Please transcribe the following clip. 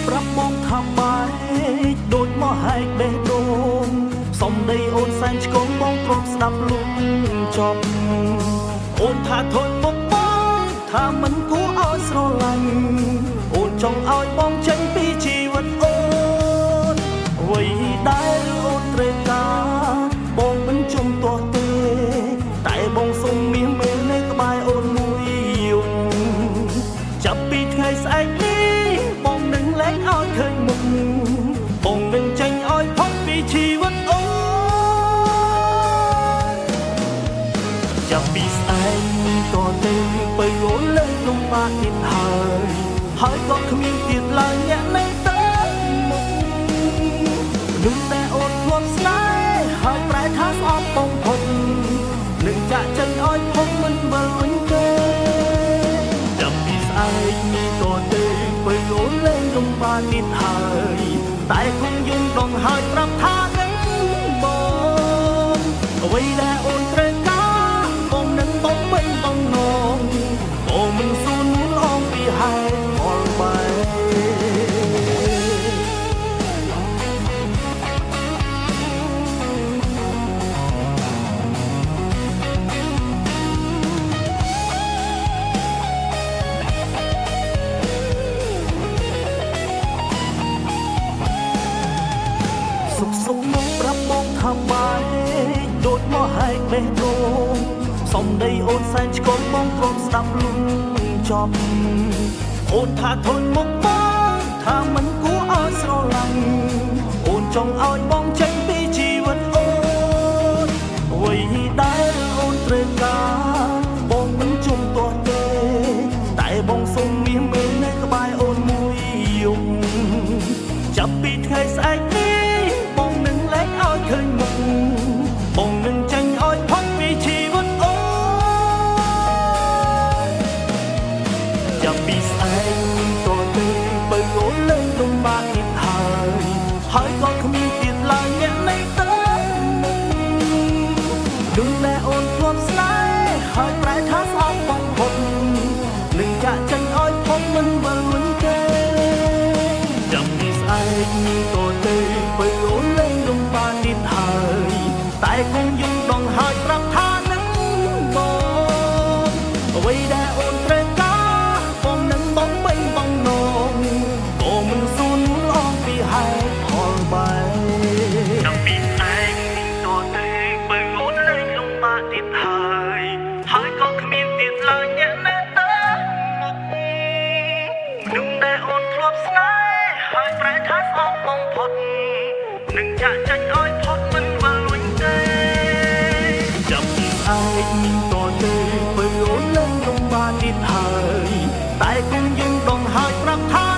ប្រាប់បងថាបាយដូចមកហែកបេះដូងសំដីអូនសែនឆ្កងបងទ្រាំស្ដាប់លំចប់អូនថាធន់មកបងថាមិនគួរឲ្យស្រឡាញ់អូនចង់ឲ្យបងចេញពីជីវិតអូនអ្វីដែលអូនត្រូវការបងមិនជំទាស់ទេតែបងសុំមាសមេនៅក្បែរអូនមួយយំចាប់ពីថ្ងៃស្អែកនេះបងនឹងលែងឲ្យឃើញមុខបងនឹងចេញឲ្យផុតពីជីវិតអូនចាប់ពីស្អែកតទៅទៅអូនលែងលំបាកទៀតហើយក៏គ្មានទៀតឡើយអ្នកនៅទៅមុខនឹងតែអូនធ្លាប់ស្នេហ៍ហើយប្រែថាស្អប់បងផុតនឹងចាក់ចេញឲ្យផុតមិនវិលវិញទេចាប់ពីស្អែកនេះតទៅទៅអូនលែងលំបាកទៀតហើយតែគង់យំដងហើយប្រាប់ថានឹងបងអ្វីដែលអូនត្រូវការបងនឹងបងវិញបងនងអូនមិនស៊ូនអងពីហេតុផលបែសុខមកប្រាប់បងថាបាយដូចមកហែកបេះដូងសំដីអូនសែនឆ្កងបងទ្រាំស្ដាប់លំចប់អូនថាធន់មកបងថាមិនគួរឲ្យស្រឡាញ់អូនចង់ឲ្យបងចេញពីជីវិតអូនអ្វីដែលអូនត្រូវការបងមិនជំទាស់ទេតែបងសុំមាសមេនៅក្បែរអូនមួយយំចាប់ពីថ្ងៃស្អែកបងនឹងលែងឲ្យឃើញមុខបងនឹងចេញឲ្យផុតពីជីវិតអូនចាប់ពីស្អែកតទៅបើអូនលែងលំបាកទៀតហើយក៏គ្មានទៀតឡើយអ្នកនៅទៅមុខដូចតែអូនធ្លាប់ស្នេហ៍ហើយប្រែថាស្អប់បងផុតនឹងចាក់ចេញឲ្យផុតមិនវិលវិញទេចាប់ពីស្អែកតទៅបើអូនលែងលំបាកទៀតហើយតែគង់យំដងហើយប្រាប់ថានឹងបងអ្វីដែលអូនត្រូវការបងនឹងបងវិញបងនងក៏មិនស៊ូនអងពីហេតុផលបែបចាប់ពីស្អែកតទៅបើអូនលែងលំបាកទៀតហើយក៏គ្មានទៀតឡើយអ្នកនៅទៅមុខនឹងតែអូនធ្លាប់ស្នេហ៍ហើយប្រែថាស្អប់បងផុតនឹងចាក់ចេញឲ្យផុតមិនវិលវិញទេចាប់ពីស្អែកតទៅបើអូនលែងលំបាកទៀតហើយតែគង់យើងដងហើយប្រាប់ថា